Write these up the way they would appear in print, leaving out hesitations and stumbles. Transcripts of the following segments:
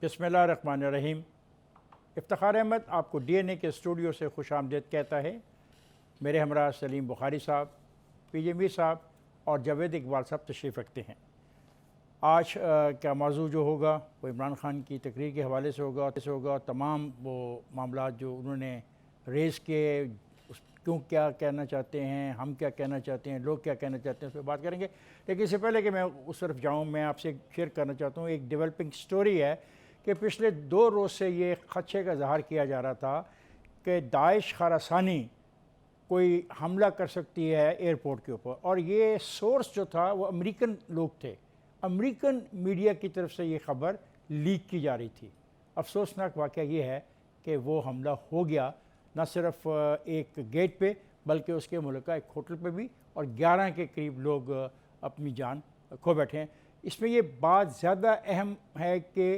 बिस्मिल्लाहिर्रहमानिर्रहीम। इफ्तिखार अहमद आपको डीएनए के स्टूडियो से खुशामदीद कहता है। मेरे हमरा सलीम बुखारी साहब, पीजे मीर साहब और जावेद इकबाल साहब तशरीफ़ रखते हैं। आज का मौजू जो होगा वो इमरान ख़ान की तकरीर के हवाले से होगा। तमाम वो मामला जो उन्होंने रेज़ किए, क्यों क्या कहना चाहते हैं, हम क्या कहना चाहते हैं, लोग क्या कहना चाहते हैं, उस पर बात करेंगे। लेकिन इससे पहले कि मैं उस तरफ जाऊँ, मैं आपसे शेयर करना चाहता हूँ एक डेवलपिंग स्टोरी है कि पिछले 2 रोज़ से ये ख़दशे का इज़हार किया जा रहा था कि दाइश ख़ुरासानी कोई हमला कर सकती है एयरपोर्ट के ऊपर, और ये सोर्स जो था वो अमेरिकन लोग थे। अमेरिकन मीडिया की तरफ से ये ख़बर लीक की जा रही थी। अफसोसनाक वाक़या ये है कि वो हमला हो गया, न सिर्फ एक गेट पे बल्कि उसके मुल्का एक होटल पे भी, और 11 के करीब लोग अपनी जान खो बैठे हैं। इसमें ये बात ज़्यादा अहम है कि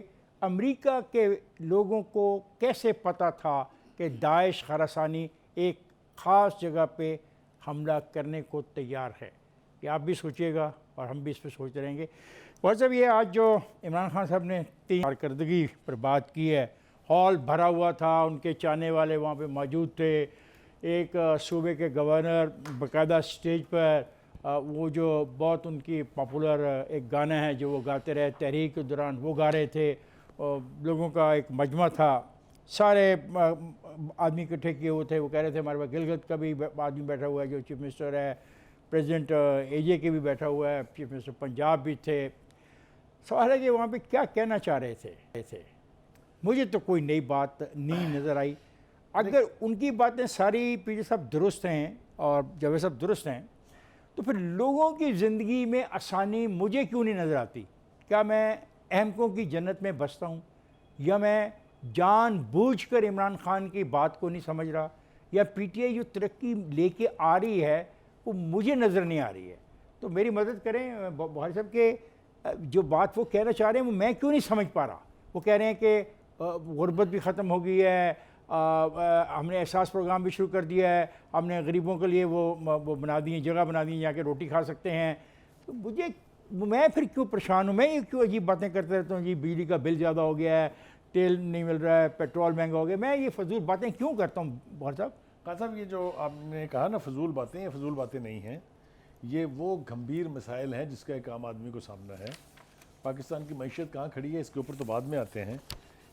अमेरिका के लोगों को कैसे पता था कि दाइश ख़ुरासानी एक ख़ास जगह पे हमला करने को तैयार है। ये आप भी सोचिएगा और हम भी इस पर सोचते रहेंगे। और जब ये आज जो इमरान खान साहब ने 3 कारकर्दगी पर बात की है, हॉल भरा हुआ था, उनके चाहने वाले वहाँ पे मौजूद थे। एक सूबे के गवर्नर बाकायदा स्टेज पर वो जो बहुत उनकी पॉपुलर एक गाना है जो वो गाते रहे तहरीक के दौरान, वो गा रहे थे। लोगों का एक मजमा था, सारे आदमी इकट्ठे किए हुए थे। वो कह रहे थे हमारे पास गिलगित का भी आदमी बैठा हुआ है जो चीफ मिनिस्टर है, प्रेसिडेंट एजे के भी बैठा हुआ है, चीफ मिनिस्टर पंजाब भी थे। सवाल है कि वहाँ पे क्या कहना चाह रहे थे। मुझे तो कोई नई बात नहीं नज़र आई। अगर उनकी बातें सारी पीजे साहब दुरुस्त हैं और जावेद साहब दुरुस्त हैं, तो फिर लोगों की ज़िंदगी में आसानी मुझे क्यों नहीं नज़र आती? क्या मैं अहमकों की जन्नत में बसता हूँ, या मैं जानबूझकर इमरान खान की बात को नहीं समझ रहा, या पीटीआई जो तरक्की लेके आ रही है वो मुझे नज़र नहीं आ रही है? तो मेरी मदद करें बुखारी साहब के जो बात वो कहना चाह रहे हैं वो मैं क्यों नहीं समझ पा रहा। वो कह रहे हैं कि गुर्बत भी ख़त्म हो गई है, हमने एहसास प्रोग्राम भी शुरू कर दिया है, हमने गरीबों के लिए वो बना दिए, जगह बना दी जाके रोटी खा सकते हैं। तो मैं फिर क्यों परेशान हूँ? मैं ये क्यों अजीब बातें करते रहता हूँ? जी बिजली का बिल ज़्यादा हो गया है, तेल नहीं मिल रहा है, पेट्रोल महंगा हो गया। मैं ये फजूल बातें क्यों करता हूँ बुखारी साहब? कहा साहब, ये जो आपने कहा ना फजूल बातें, ये फजूल बातें नहीं हैं। ये वो गंभीर मसाइल हैं जिसका एक आम आदमी को सामना है। पाकिस्तान की मईशत कहाँ खड़ी है इसके ऊपर तो बाद में आते हैं।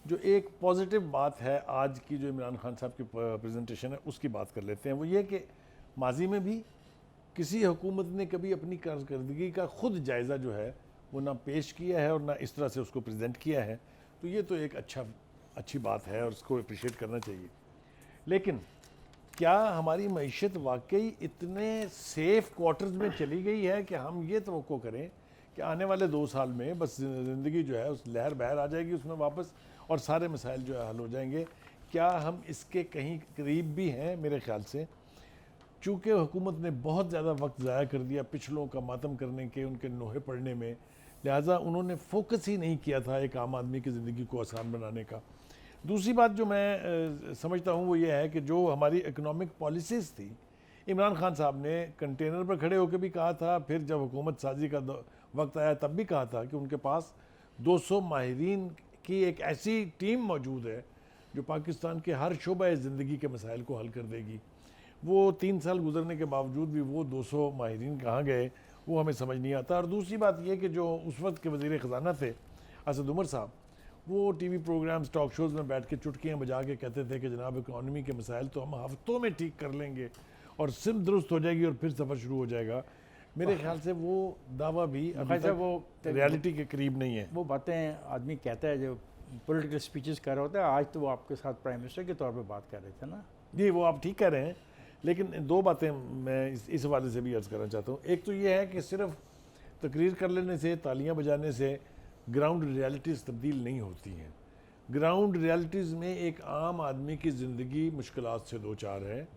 जो एक पॉजिटिव बात है आज की जो इमरान खान साहब की प्रेजेंटेशन है उसकी बात कर लेते हैं। वो ये कि माजी में भी किसी हुकूमत ने कभी अपनी कारकर्दगी का खुद जायज़ा जो है वो ना पेश किया है और ना इस तरह से उसको प्रेजेंट किया है। तो ये तो एक अच्छी बात है और उसको अप्रिशिएट करना चाहिए। लेकिन क्या हमारी मईशत वाकई इतने सेफ़ क्वार्टर्स में चली गई है कि हम ये तवक्को करें कि आने वाले 2 साल में बस ज़िंदगी जो है उस लहर बहर आ जाएगी उसमें वापस और सारे मसाइल जो है हल हो जाएंगे? क्या हम इसके कहीं करीब भी हैं? मेरे ख्याल से चूँकि हुकूमत ने बहुत ज़्यादा वक्त ज़ाया कर दिया पिछलों का मातम करने के, उनके नोहे पड़ने में, लिहाजा उन्होंने फोकस ही नहीं किया था एक आम आदमी की ज़िंदगी को आसान बनाने का। दूसरी बात जो मैं समझता हूँ वो ये है कि जो हमारी इकनॉमिक पॉलिसीज़ थी, इमरान खान साहब ने कंटेनर पर खड़े होकर भी कहा था, फिर जब हुकूमत साजी का वक्त आया तब भी कहा था कि उनके पास 200 माहिरीन की एक ऐसी टीम मौजूद है जो पाकिस्तान के हर शोबा ज़िंदगी के मसाइल को हल कर देगी। वो 3 साल गुजरने के बावजूद भी वो 200 माहिरीन कहाँ गए वो हमें समझ नहीं आता। और दूसरी बात ये कि जो उस वक्त के वज़ीर ख़जाना थे असद उमर साहब, वो टीवी प्रोग्राम्स टॉक शोज़ में बैठ के चुटकियाँ बजा के कहते थे कि जनाब इकॉनमी के मसाइल तो हम हफ्तों में ठीक कर लेंगे और सिम दुरुस्त हो जाएगी और फिर सफ़र शुरू हो जाएगा। मेरे ख्याल से वो दावा भी अभी तक वो रियलिटी के करीब नहीं है। वो बातें आदमी कहता है जो पॉलिटिकल स्पीचेस कर रहा होता है। आज तो वो आपके साथ प्राइम मिनिस्टर के तौर पे बात कर रहे थे ना। जी, वो आप ठीक कह रहे हैं, लेकिन 2 बातें मैं इस हवाले से भी अर्ज़ करना चाहता हूँ। एक तो ये है कि सिर्फ तकरीर कर लेने से, तालियाँ बजाने से ग्राउंड रियलिटीज़ तब्दील नहीं होती हैं। ग्राउंड रियलिटीज़ में एक आम आदमी की ज़िंदगी मुश्किलात से दो चार है।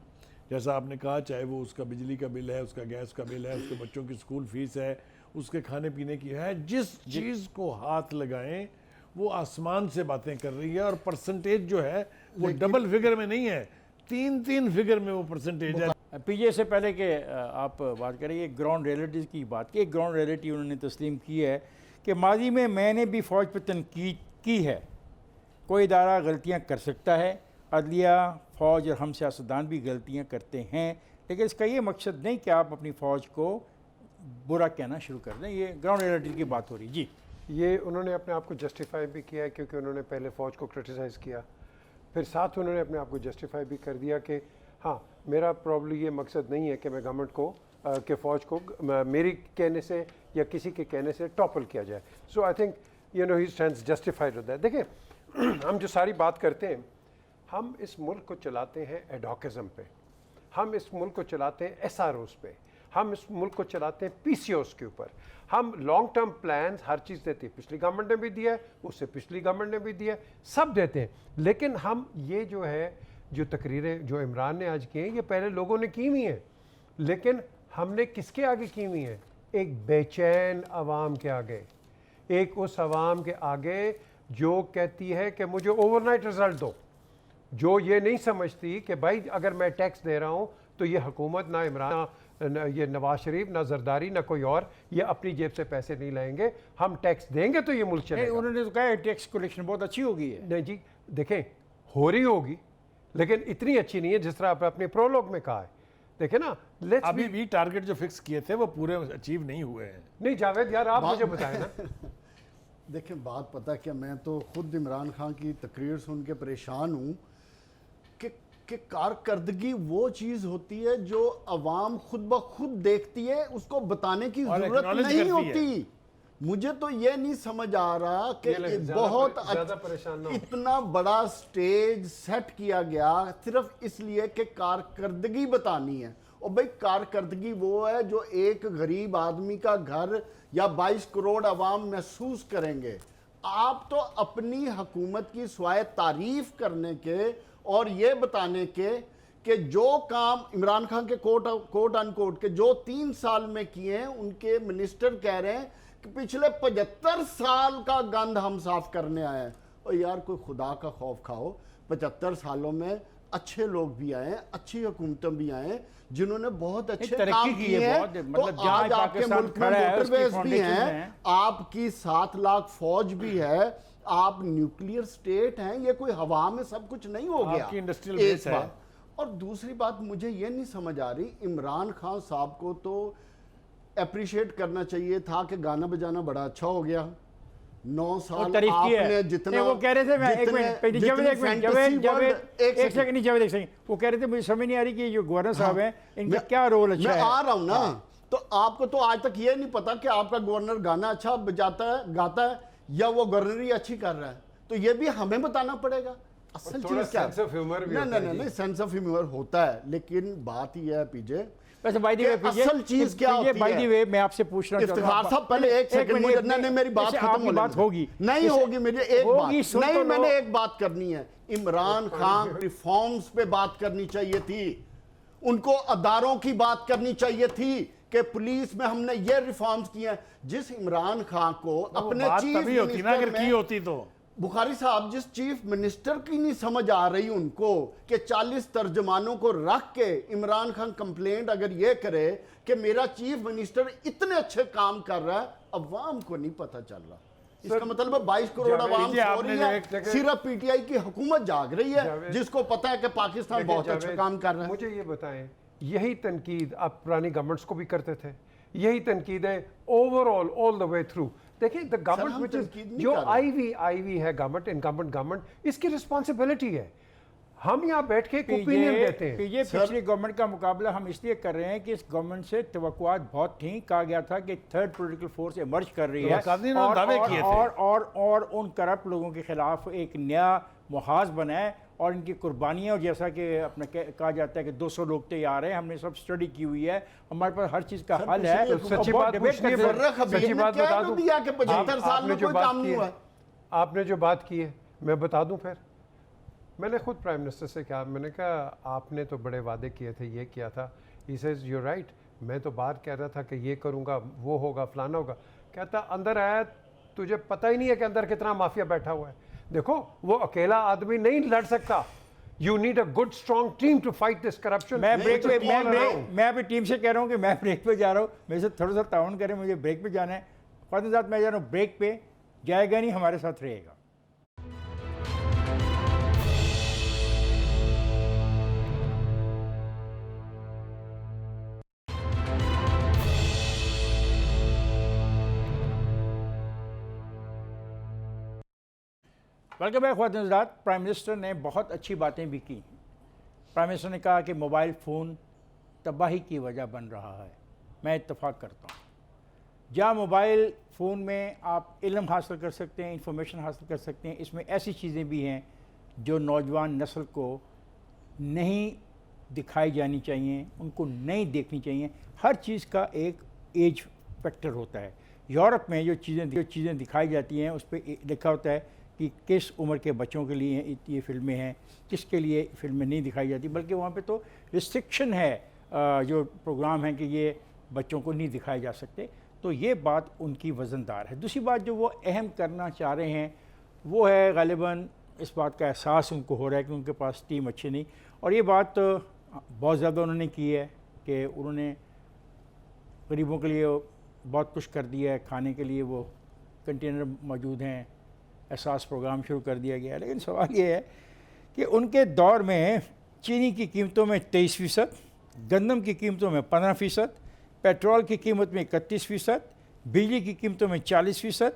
जैसा आपने कहा, चाहे वो उसका बिजली का बिल है, उसका गैस का बिल है, उसके बच्चों की स्कूल फ़ीस है, उसके खाने पीने की है, जिस चीज़ को हाथ लगाएं वो आसमान से बातें कर रही है। और परसेंटेज जो है वो डबल फिगर में नहीं है, 3 फिगर में वो परसेंटेज है। पीजे से पहले कि आप बात करेंगे ग्राउंड रियलिटीज़ की बात की, ग्राउंड रियलिटी उन्होंने तस्लीम की है कि माजी में मैंने भी फ़ौज पर तनकीद की है, कोई इदारा गलतियां कर सकता है, अदलिया, फ़ौज और हम सियासतदान भी गलतियां करते हैं, लेकिन इसका ये मकसद नहीं कि आप अपनी फ़ौज को बुरा कहना शुरू कर दें। ये ग्राउंड रियलिटी की बात हो रही जी। ये उन्होंने अपने आप को जस्टिफाई भी किया है, क्योंकि उन्होंने पहले फ़ौज को क्रिटिसाइज़ किया, फिर साथ उन्होंने अपने आप को जस्टिफाई भी कर दिया कि हाँ, मेरा प्रॉब्लम ये मकसद नहीं है कि मैं गवर्नमेंट को कि फ़ौज को मेरी कहने से या किसी के कहने से टॉपल किया जाए। So I think you know he stands justified with that. देखिए हम जो सारी बात करते हैं, हम इस मुल्क को चलाते हैं एडॉकिज़म पे, हम इस मुल्क को चलाते हैं SROs पे, हम इस मुल्क को चलाते हैं PCOs के ऊपर, हम लॉन्ग टर्म प्लान्स हर चीज़ देते हैं। पिछली गवर्नमेंट ने भी दिया है, उससे पिछली गवर्नमेंट ने भी दिया है, सब देते हैं। लेकिन हम ये जो है, जो तकरीरें जो इमरान ने आज की हैं, ये पहले लोगों ने की हुई हैं, लेकिन हमने किसके आगे की हुई हैं? एक बेचैन आवाम के आगे, एक उस आवाम के आगे जो कहती है कि मुझे ओवरनाइट रिजल्ट दो, जो ये नहीं समझती कि भाई अगर मैं टैक्स दे रहा हूँ तो ये हुकूमत, ना इमरान, ना ये नवाज शरीफ, ना जरदारी, ना कोई और, ये अपनी जेब से पैसे नहीं लाएंगे, हम टैक्स देंगे तो ये मुल्क चलेगा। उन्होंने तो कहा है टैक्स कलेक्शन बहुत अच्छी होगी है। नहीं जी, देखें हो रही होगी, लेकिन इतनी अच्छी नहीं है जिस तरह आपने अपने प्रोलॉग में कहा है। देखे ना, लेट्स अभी भी टारगेट जो फिक्स किए थे वो पूरे अचीव नहीं हुए हैं। नहीं जावेद यार, आप मुझे बताएं ना। देखें बात पता क्या, मैं तो खुद इमरान खान की तकरीर सुन के परेशान हूँ कि कारकर्दगी वो चीज़ होती है जो अवाम खुद ब खुद देखती है, उसको बताने की और जरूरत acknowledge नहीं करती होती। मुझे तो ये नहीं समझ आ रहा कि बहुत ज़्यादा परेशान ना हो। इतना बड़ा स्टेज सेट किया गया सिर्फ इसलिए कि कारकर्दगी बतानी है। और भाई कारकर्दगी वो है जो एक गरीब आदमी का घर या 22 करोड़ अवाम महसूस करेंगे। आप तो अपनी हुकूमत की स्वाय तारीफ करने के और ये बताने के कि जो काम इमरान खान के कोट अनकोट के जो 3 साल में किए हैं, उनके मिनिस्टर कह रहे हैं कि पिछले 75 साल का गंद हम साफ करने आए हैं। और यार कोई खुदा का खौफ खाओ, 75 सालों में अच्छे लोग भी आए, अच्छी हुकूमतें भी आए जिन्होंने बहुत अच्छे काम किए हैं। मतलब तो आज आपके मुल्क में मोटरवेज भी हैं, आपकी 7 लाख फौज भी है, आप न्यूक्लियर स्टेट हैं, ये कोई हवा में सब कुछ नहीं हो गया। आपकी इंडस्ट्रियल बेस है। और दूसरी बात मुझे ये नहीं समझ आ रही, इमरान खान साहब को तो अप्रिशिएट करना चाहिए था कि गाना बजाना बड़ा अच्छा हो गया। 9 साल आपने जितना वो कह रहे थे, मैं एक मिनट जावेद एक सेकंड, वो कह रहे थे मुझे समझ नहीं आ रही कि जो गवर्नर साहब हैं इनका क्या रोल अच्छा है। मैं आ रहा हूं ना, तो आपको तो आज तक ये नहीं पता कि आपका गवर्नर गाना अच्छा बजाता है, गाता है, या वो गवर्नरी अच्छी कर रहा है, तो ये भी हमें बताना पड़ेगा। असल चीज क्या है? नहीं, सेंस ऑफ ह्यूमर होता है, लेकिन बात ये है पीजे, वैसे बाय द वे असल चीज क्या होती है? बाय द वे मैं आपसे पूछना चाहता हूं, इफ्तिखार साहब पहले एक सेकंड मुझे, नहीं मेरी बात खत्म बात होगी नहीं होगी, मेरी एक बात नहीं, मैंने एक बात करनी है। इमरान खान रिफॉर्म्स पे बात करनी चाहिए थी, उनको अदारों की बात करनी चाहिए थी कि पुलिस में हमने ये रिफॉर्म्स किए हैं। जिस इमरान खान को अपने चीफ मिनिस्टर की होती तो बुखारी साहब, जिस चीफ मिनिस्टर की नहीं समझ आ रही उनको कि 40 तर्जमानों को रख के इमरान खान कंप्लेंट अगर ये करे कि मेरा चीफ मिनिस्टर इतने अच्छे काम कर रहा है, अवाम को नहीं पता चल रहा। इसका मतलब है 22 करोड़ अवाम सो रही है, सिर्फ पीटीआई की हुकूमत जाग रही है जिसको पता है कि पाकिस्तान बहुत अच्छा काम कर रहा है। मुझे ये बताएं, यही तनकीद आप पुरानी गवर्नमेंट्स को भी करते थे, यही तनकीद है overall all the way through. देखिए द गवर्नमेंट विच इज जो आईवी है गवर्नमेंट, इनकम्बेंट गवर्नमेंट, इसकी रिस्पांसिबिलिटी है। हम यहाँ बैठ के एक ओपिनियन देते हैं। ये पिछली गवर्नमेंट का मुकाबला हम इसलिए कर रहे हैं कि इस गवर्नमेंट से तवक्कुआत बहुत थी, कहा गया था कि थर्ड पॉलिटिकल फोर्स इमर्ज कर रही है और उन करप्ट लोगों के खिलाफ एक नया मुहाज बनाए और इनकी कुर्बानियाँ, और जैसा कि अपना कहा जाता है कि 200 लोग तैयार हैं, हमने सब स्टडी की हुई है, हमारे पास हर चीज़ का हल है। सच्ची बात बता दूं, आपने जो बात की है मैं बता दूं, फिर मैंने खुद प्राइम मिनिस्टर से कहा, मैंने कहा आपने तो बड़े वादे किए थे, ये किया था। ही सेज यू राइट, मैं तो बात कह रहा था कि ये करूँगा, वो होगा, फलाना होगा। कहता अंदर आया, तुझे पता ही नहीं है कि अंदर कितना माफिया बैठा हुआ है। देखो वो अकेला आदमी नहीं लड़ सकता, you need a good strong team to fight this corruption. मैं अभी टीम से कह रहा हूँ कि मैं ब्रेक पे जा रहा हूँ, मेरे से थोड़ा सा ताउन करें, मुझे ब्रेक पे जाना है। ख़ातिन साहब मैं जा रहा हूँ ब्रेक पे, जाएगा नहीं, हमारे साथ रहेगा। वेलकम बैक ख्वातीन हज़रात। प्राइम मिनिस्टर ने बहुत अच्छी बातें भी की। प्राइम मिनिस्टर ने कहा कि मोबाइल फ़ोन तबाही की वजह बन रहा है। मैं इत्तेफाक करता हूँ। जहाँ मोबाइल फ़ोन में आप इल्म हासिल कर सकते हैं, इंफॉर्मेशन हासिल कर सकते हैं, इसमें ऐसी चीज़ें भी हैं जो नौजवान नस्ल को नहीं दिखाई जानी चाहिए, उनको नहीं देखनी चाहिए। हर चीज़ का एक एज फैक्टर होता है। यूरोप में जो चीज़ें दिखाई जाती हैं उस पर लिखा होता है कि किस उम्र के बच्चों के लिए ये फ़िल्में हैं, किसके लिए फ़िल्में नहीं दिखाई जाती, बल्कि वहाँ पे तो रिस्ट्रिक्शन है जो प्रोग्राम है कि ये बच्चों को नहीं दिखाए जा सकते। तो ये बात उनकी वज़नदार है। दूसरी बात जो वो अहम करना चाह रहे हैं वो है ग़ालिबन इस बात का एहसास उनको हो रहा है कि उनके पास टीम अच्छी नहीं, और ये बात बहुत ज़्यादा उन्होंने की है कि उन्होंने गरीबों के लिए बहुत कुछ कर दिया है। खाने के लिए वो कंटेनर मौजूद हैं, एहसास प्रोग्राम शुरू कर दिया गया है। लेकिन सवाल ये है कि उनके दौर में चीनी की कीमतों में 23%, गंदम की कीमतों में 15%, पेट्रोल की कीमत में 31%, बिजली की कीमतों में 40%,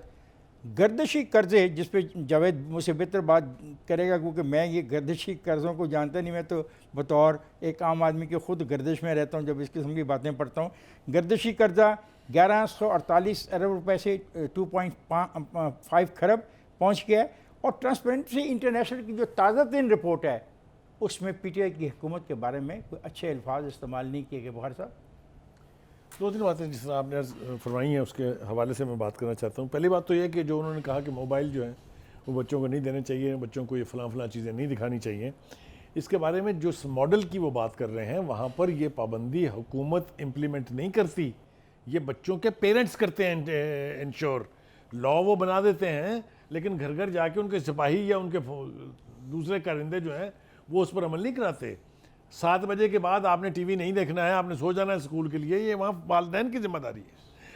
गर्दिशी कर्ज़े जिस पे जावेद मुझसे बेहतर बात करेगा क्योंकि मैं ये गर्दिशी कर्ज़ों को जानता नहीं। मैं तो बतौर एक आम आदमी के ख़ुद गर्दिश में रहता हूँ जब इस किस्म की बातें पढ़ता हूँ। गर्दिशी कर्ज़ा 1148 अरब रुपए से 2.5 खरब पहुँच गया है। और ट्रांसपेरेंसी इंटरनेशनल की जो ताज़ा तरीन रिपोर्ट है उसमें पीटीआई की हुकूमत के बारे में कोई अच्छे अल्फाज इस्तेमाल नहीं किए गए। बुखारी साहब, दो तीन बातें जिस तरह आपने फरमाई हैं उसके हवाले से मैं बात करना चाहता हूँ। पहली बात तो ये कि जो उन्होंने कहा कि मोबाइल जो है वो बच्चों को नहीं देने चाहिए, बच्चों को ये फ़लाँ चीज़ें नहीं दिखानी चाहिए, इसके बारे में जो मॉडल की वो बात कर रहे हैं वहाँ पर ये पाबंदी हुकूमत इम्प्लीमेंट नहीं करती, ये बच्चों के पेरेंट्स करते हैं इंश्योर। लॉ वो बना देते हैं लेकिन घर घर जाके उनके सिपाही या उनके दूसरे कारिंदे जो हैं वो उस पर अमल नहीं कराते। 7 बजे के बाद आपने टीवी नहीं देखना है, आपने सो जाना है स्कूल के लिए, ये वहाँ वालिदैन की जिम्मेदारी है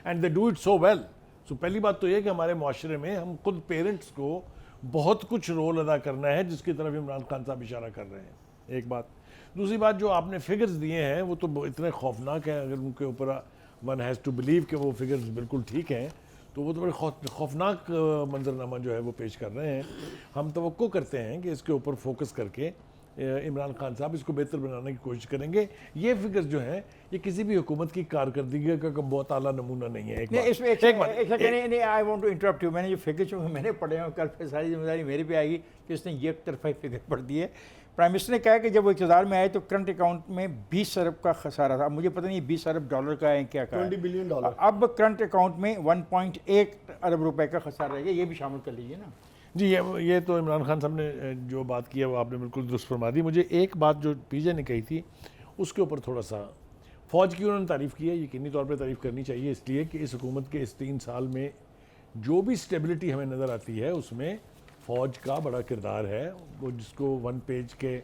and they do it so well. So पहली बात तो ये कि हमारे माशरे में हम खुद पेरेंट्स को बहुत कुछ रोल अदा करना है जिसकी तरफ इमरान खान साहब इशारा कर रहे हैं, एक बात। दूसरी बात जो आपने फिगर्स दिए हैं वो तो इतने खौफनाक हैं, अगर उनके ऊपर वन हैज़ टू बिलीव कि वो फिगर्स बिल्कुल ठीक हैं तो वो तो बड़े खौफनाक मंजरनामा जो है वो पेश कर रहे हैं। हम तवक्को करते हैं कि इसके ऊपर फोकस करके इमरान खान साहब इसको बेहतर बनाने की कोशिश करेंगे। ये फिगर्स जो हैं ये किसी भी हुकूमत की कारकर्दगी का बहुत आला नमूना नहीं है। I want to interrupt you. मैंने जो फिगर जो मैंने पढ़े हैं कल फिर सारी जिम्मेदारी मेरे पे आएगी कि उसने ये एक तरफा फिगर पढ़ दी है। प्राइम मिनिस्टर ने कहा कि जब वो इक़्तिदार में आए तो करंट अकाउंट में 20 अरब का खसारा था। मुझे पता नहीं 20 अरब डॉलर का है क्या का, 20 बिलियन डॉलर। अब करंट अकाउंट में 1.1 अरब रुपए का खसारा रहेगा, ये भी शामिल कर लीजिए ना जी। ये तो इमरान खान साहब ने जो बात की है वो आपने बिल्कुल दुरुस्त फरमा दी। मुझे एक बात जो पीजे ने कही थी उसके ऊपर थोड़ा सा, फ़ौज की उन्होंने तारीफ़ की है, यकीनी तौर पे तारीफ़ करनी चाहिए, इसलिए कि इस हुकूमत के इस 3 साल में जो भी स्टेबिलिटी हमें नज़र आती है उसमें फ़ौज का बड़ा किरदार है। वो जिसको 1 पेज के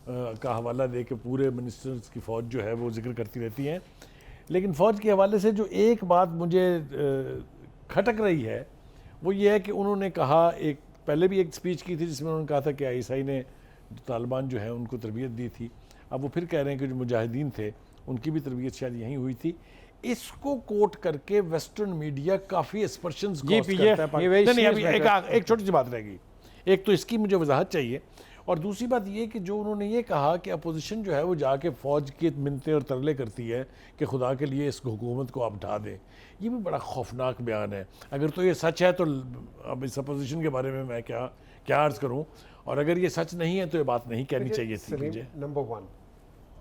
का हवाला दे के पूरे मिनिस्टर्स की फ़ौज जो है वो जिक्र करती रहती है। लेकिन फ़ौज के हवाले से जो एक बात मुझे खटक रही है वो ये है कि उन्होंने कहा, एक पहले भी एक स्पीच की थी जिसमें उन्होंने कहा था कि आईएसआई ने तालिबान जो है उनको तरबियत दी थी। अब वो फिर कह रहे हैं कि जो मुजाहिदीन थे उनकी भी तरबियत शायद यहीं हुई थी। इसको कोट करके वेस्टर्न मीडिया काफ़ी एक्सप्रेशंस करता है। एक छोटी सी बात रहेगी, एक तो इसकी मुझे वजाहत चाहिए, और दूसरी बात ये कि जो उन्होंने ये कहा कि अपोजिशन जो है वो जाके फ़ौज की मिन्नतें और तरले करती है कि खुदा के लिए इस हुकूमत को आप ढा दें, ये भी बड़ा खौफनाक बयान है। अगर तो ये सच है तो अब इस अपोजिशन के बारे में मैं क्या अर्ज़ करूं, और अगर ये सच नहीं है तो ये बात नहीं कहनी चाहिए थी मुझे। नंबर 1,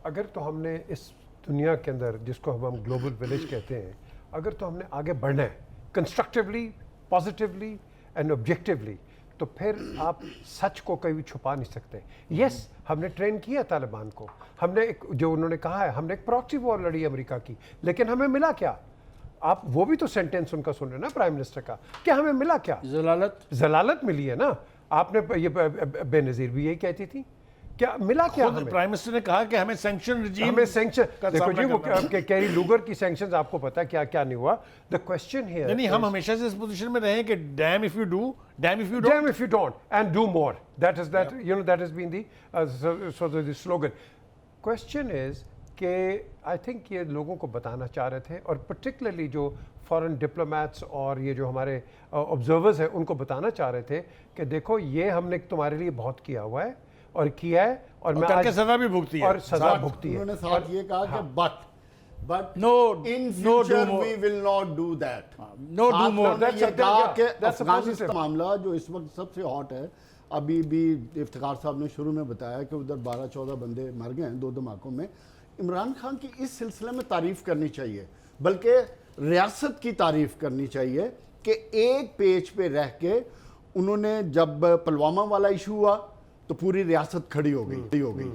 अगर तो हमने इस दुनिया के अंदर जिसको हम ग्लोबल विलेज कहते हैं, अगर तो हमने आगे बढ़ना है कंस्ट्रक्टिवली, पॉजिटिवली एंड ऑब्जेक्टिवली, तो फिर आप सच को कभी छुपा नहीं सकते। यस, हमने ट्रेन किया तालिबान को, हमने एक जो उन्होंने कहा है हमने एक प्रॉक्सी वॉर लड़ी अमेरिका की, लेकिन हमें मिला क्या? आप वो भी तो सेंटेंस उनका सुन रहे ना प्राइम मिनिस्टर का, क्या हमें मिला क्या? जलालत मिली है ना। आपने ये बेनज़ीर भी यही कहती थी, क्या मिला क्या हमें? प्राइम मिनिस्टर ने कहा कि हमें सैंक्शन रिजीम, हमें सैंक्शन, देखो जी वो कैरी लूगर की सैंक्शंस आपको पता है क्या क्या नहीं हुआ। द क्वेश्चन हियर, नहीं हम हमेशा से इस पोजीशन में रहे कि damn if you do, damn if you damn if you don't and do more, that is that, you know, that has been the so the slogan. Question is कि I think ये लोगों को बताना चाह रहे थे, और पर्टिकुलरली जो फॉरेन डिप्लोमेट्स और ये जो हमारे ऑब्जर्वर्स हैं उनको बताना चाह रहे थे कि देखो ये हमने तुम्हारे लिए बहुत किया हुआ है और किया है, और मैं करके सजा भी भुगती है। और सजा भुगती है। उन्होंने साथ ये कहा कि but No, in no do future more. we will not do that. No do साथ more. उन्होंने That's ये a- कहा कि that's a अफगानिस्तान positive. मामला जो इस वक्त सबसे हॉट है, अभी भी इफ्तिखार साहब ने शुरू में बताया कि उधर 12-14 बंदे मर गए हैं 2 धमाकों में। इमरान खान की इस सिलसिले में तारीफ करनी चाहिए, बल्कि रियासत की तारीफ करनी चाहिए कि एक पेज पे रह के उन्होंने, जब पुलवामा वाला इशू हुआ तो पूरी रियासत खड़ी हो गई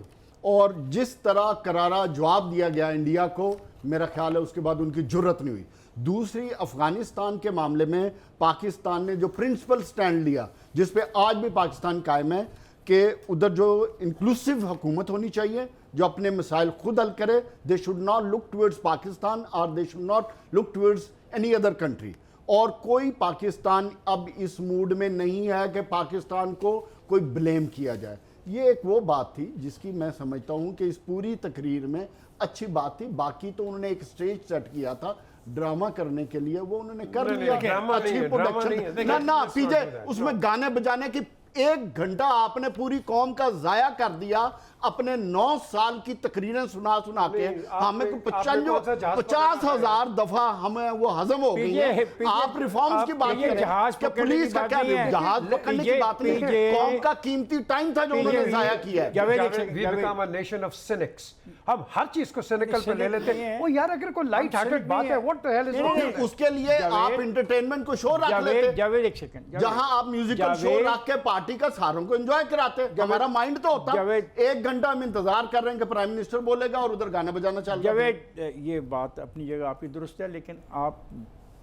और जिस तरह करारा जवाब दिया गया इंडिया को, मेरा ख्याल है उसके बाद उनकी जुर्रत नहीं हुई। दूसरी, अफगानिस्तान के मामले में पाकिस्तान ने जो प्रिंसिपल स्टैंड लिया, जिस पे आज भी पाकिस्तान कायम है कि उधर जो इंक्लूसिव हुकूमत होनी चाहिए जो अपने मसाइल खुद हल करे, they should not look towards Pakistan और they should not look towards any other country. और कोई पाकिस्तान अब इस मूड में नहीं है कि पाकिस्तान को कोई ब्लेम किया जाए। ये एक वो बात थी जिसकी मैं समझता हूँ कि इस पूरी तकरीर में अच्छी बात थी। बाकी तो उन्होंने एक स्टेज सेट किया था ड्रामा करने के लिए, वो उन्होंने कर नहीं, लिया। नहीं, ड्रामा नहीं अच्छी है, ड्रामा प्रोडक्शन नहीं है। ना ना Let's not PJ do that. उसमें गाने बजाने की 1 घंटा आपने पूरी कौम का जाया कर दिया अपने 9 साल की तकरीरें सुना सुना के। नहीं, हमें को आपने कौन सा जहाज 50,000 दफा हमें वो हजम हो गई है। आप रिफॉर्म्स की बात ये करें जहाज कि पकड़ने पुलिस की का बात क्या, नहीं है। जहाज पकड़ने की बात नहीं है, पीजे- कौम का कीमती टाइम था जो उन्होंने जाया किया है। जावेद, एक We second, become a nation of cynics. हम हर चीज को cynical पे ले cynic लेते नहीं हैं। है। वो यार अगर कोई लाइट हम हार्टेड cynic बात नहीं है, है। what the hell is नहीं, wrong नहीं, with that? उसके लिए जावेद- आप इंटरटेनमेंट को शो रख लेते, जावेद एक सेकंड, जहां आप म्यूजिकल शो रख के पार्टी का सारों को एंजॉय कराते। हमारा माइंड तो होता, जावेद- 1 घंटा हम इंतजार कर रहे हैं कि प्राइम मिनिस्टर बोलेगा और उधर गाना बजाना चल रहा है। जावेद, ये बात अपनी जगह आपकी दुरुस्त है, लेकिन आप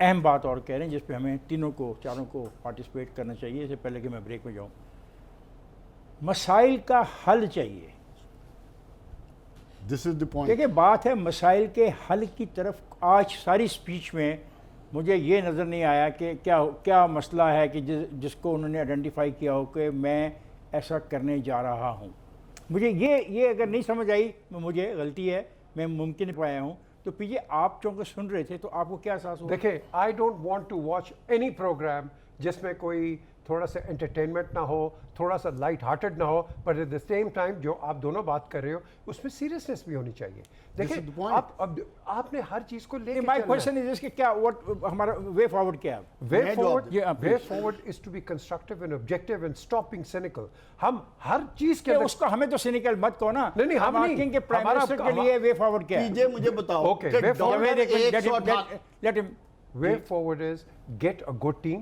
अहम बात और कह रहे हैं जिस पे हमें चारों को पार्टिसिपेट करना चाहिए। इससे पहले कि मैं ब्रेक में जाऊं, मसाइल का हल चाहिए। This is the point. देखिए, बात है मसाइल के हल की तरफ। आज सारी स्पीच में मुझे ये नज़र नहीं आया कि क्या मसला है कि जिसको उन्होंने आइडेंटिफाई किया हो कि मैं ऐसा करने जा रहा हूँ। मुझे ये अगर नहीं समझ आई, मुझे गलती है, मैं मुमकिन नहीं पाया हूँ। तो पीछे आप चूँकि सुन रहे थे तो आपको क्या एहसास हुआ? देखिए, I don't want to watch any programme जिसमें कोई थोड़ा सा एंटरटेनमेंट ना हो, थोड़ा सा लाइट हार्टेड ना हो, but at the same time जो आप दोनों बात कर रहे हो उसमें सीरियसनेस भी होनी चाहिए। is देखिए, the point. आपने हर चीज को लेके माय क्वेश्चन इज कि क्या हमारा वे फॉरवर्ड क्या है? वे मैं फॉरवर्ड जवाब- Yeah, way please. Forward is to be constructive and objective and stop being cynical. हम हर चीज के कि अंदर उसको हमें तो सिनिकल मत कहो ना। नहीं, हम नहीं। asking कि प्राइम हमारा- मिनिस्टर के लिए वे फॉरवर्ड क्या है? पीजे मुझे बताओ Okay, कि वे forward- dollar Let him- 118 let him- way forward is get a good team,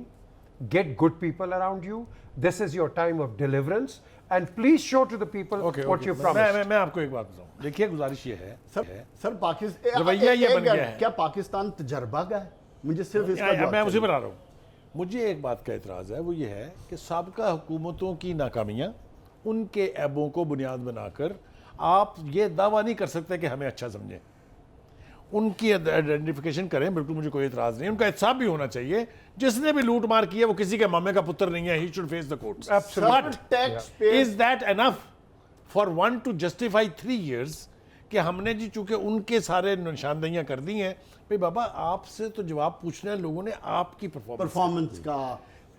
get good people around you. This is your time of deliverance, and please show to the people what you promised. मैं आपको एक बात बताऊं। देखिए, गुजारिश ये है sir Pakistan रवैया ये बन गया है। क्या पाकिस्तान तजर्बा का है? मुझे सिर्फ इसका मैं जवाब उसी चाहिए। पर आ रहा हूँ। मुझे एक बात का एतराज़ है, वो ये है कि साबका हुकूमतों की नाकामियाँ, उनके ऐबों को बुनियाद बनाकर आप ये दावा नहीं कर सकते कि हमें अच्छा समझें। उनकी आइडेंटिफिकेशन करें, बिल्कुल मुझे कोई एतराज़ नहीं। उनका एहसाब भी होना चाहिए, जिसने भी लूट मार की है वो किसी के मामे का पुत्र नहीं है। He should face the courts. Absolutely. But tax pay is that enough for one to justify 3 years कि हमने जी चूंकि उनके सारे निशानदेहियां कर दी हैं। भाई बाबा, आपसे तो जवाब पूछना है लोगों ने आपकी परफॉर्मेंस का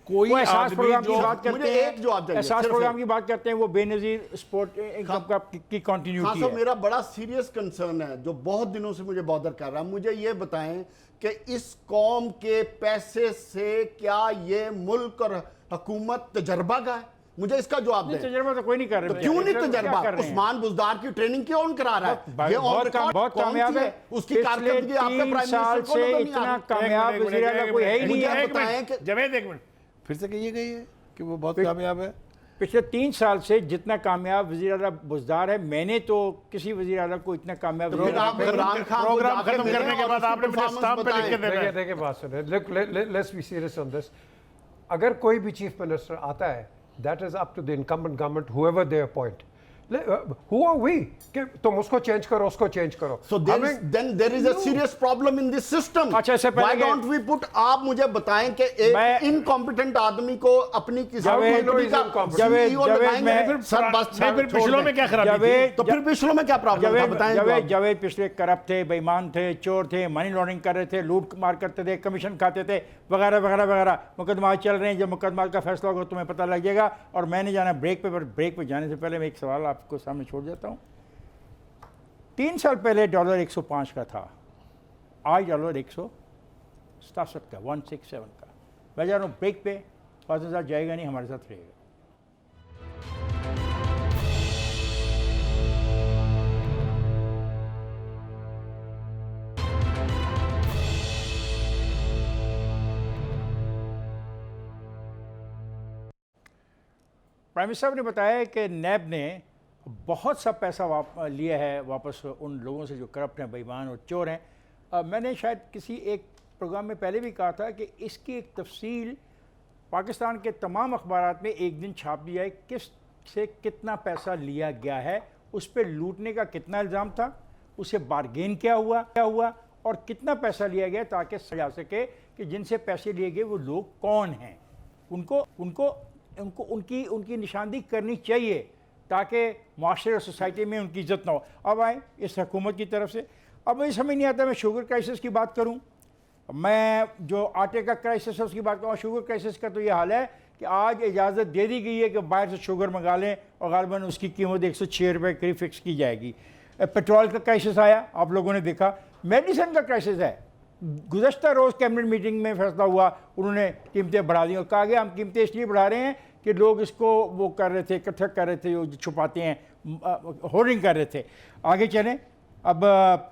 कोई वो एहसास आदमी प्रोग्राम की जो बात करते मुझे हैं, एक जवाब चाहिए, एहसास सिर्फ प्रोग्राम एक। की बात करते हैं, वो बेनजीर स्पोर्ट इनकम का की हाँ कंटिन्यूटी साहब, है। मेरा बड़ा सीरियस कंसर्न है जो बहुत दिनों से मुझे बॉदर कर रहा है। मुझे ये बताएं कि इस कौम के पैसे से क्या ये मुल्क और हुकूमत तजर्बा का है? मुझे इसका जवाब दें। तजर्बा तो कोई नहीं कर रहे। तो क्यों नहीं क्या तजर्बा? कर रहे हैं? उस्मान बुजदार की ट्रेनिंग क्यों करा रहा है? ये ऑन रिकॉर्ड बहुत कौन कामयाब सी है। उसकी पिछले कारकर्दगी आपके 3 प्राइम साल मिनिस्टर को से नजर नहीं इतना आ रही। कामयाब वज़ीर आला कोई है ही नहीं है। बताएं कि जवेद, एक मिनट फिर से कहिए गई है कि वो बहुत कामयाब है। पिछले 3 साल से जितना कामयाब वज़ीर आला बुज़दार है, मैंने तो किसी वज़ीर आला को इतना कामयाब फिर आप इमरान खान को प्रोग्राम जाकर खत्म मिलें करने के और बाद उसकी आपने मुझे performance स्टाम्प पे लिख के बताएं। देना है। देखिए बात सुनिए, let's be serious on this. अगर कोई भी चीफ मिनिस्टर आता है, that is up to the incumbent government, whoever they appoint. Who are we कि तुम उसको चेंज करो, उसको चेंज करो? So then there is a serious problem in this system. अच्छा, इससे पहले Why कि- don't we put, आप मुझे बताएं कि एक मैं- इनकॉम्पिटेंट आदमी को अपनी किसी जावेद- कंपनी का जावेद- CEO जावेद, लगाएंगे? मैं- सर बस नहीं, फिर छोड़ पिछलों दें। में क्या खराबी थी? जावेद- तो फिर पिछलों में क्या प्रॉब्लम था, बताएं जावेद जवाब। जावेद पिछले करप्ट थे, बेईमान थे, चोर थे, मनी लॉन्ड्रिंग कर रहे थे, लूट मार करते थे, कमीशन खाते थे, वगैरह वगैरह वगैरह। मुकदमा चल रहे हैं, जब मुकदमा का फैसला होगा तुम्हें पता लग जाएगा। और मैंने जाना ब्रेक पे, पर ब्रेक पे जाने से पहले मैं एक सवाल आपको सामने छोड़ देता हूँ। 3 साल पहले डॉलर 105 का था, आज डॉलर 167 का, 167 का। मैं जा रहा हूँ ब्रेक पे, फाज़ल साहब जाएगा नहीं, हमारे साथ रहेगा। प्राइम मिनिस्टर साहब ने बताया कि नैब ने बहुत सा पैसा लिया है वापस उन लोगों से जो करप्ट हैं, बेईमान और चोर हैं। मैंने शायद किसी एक प्रोग्राम में पहले भी कहा था कि इसकी एक तफसील पाकिस्तान के तमाम अखबारात में एक दिन छाप दिया है, किस से कितना पैसा लिया गया है, उस पर लूटने का कितना इल्ज़ाम था, उसे बारगेन क्या हुआ और कितना पैसा लिया गया, ताकि सजा सके कि जिनसे पैसे लिए गए वो लोग कौन हैं। उनको उनको उनको उनकी उनकी निशानदेही करनी चाहिए ताकि माशरे और सोसाइटी में उनकी इज्जत ना हो। अब आए इस हुकूमत की तरफ से, अब मुझे समझ नहीं आता मैं शुगर क्राइसिस की बात करूं, मैं जो आटे का क्राइसिस है उसकी बात करूँ। शुगर क्राइसिस का तो ये हाल है कि आज इजाज़त दे दी गई है कि बाहर से शुगर मंगा लें और गालिबन उसकी कीमत 106 रुपये करीब फिक्स की जाएगी। पेट्रोल का क्राइसिस आया, आप लोगों ने देखा। मेडिसिन का क्राइसिस है, गुज़श्ता रोज़ कैबिनेट मीटिंग में फैसला हुआ, उन्होंने कीमतें बढ़ा दी और कहा गया हम कीमतें इसलिए बढ़ा रहे हैं कि लोग इसको वो कर रहे थे, इकट्ठा कर रहे थे, जो छुपाते हैं, होर्डिंग कर रहे थे। आगे चलें, अब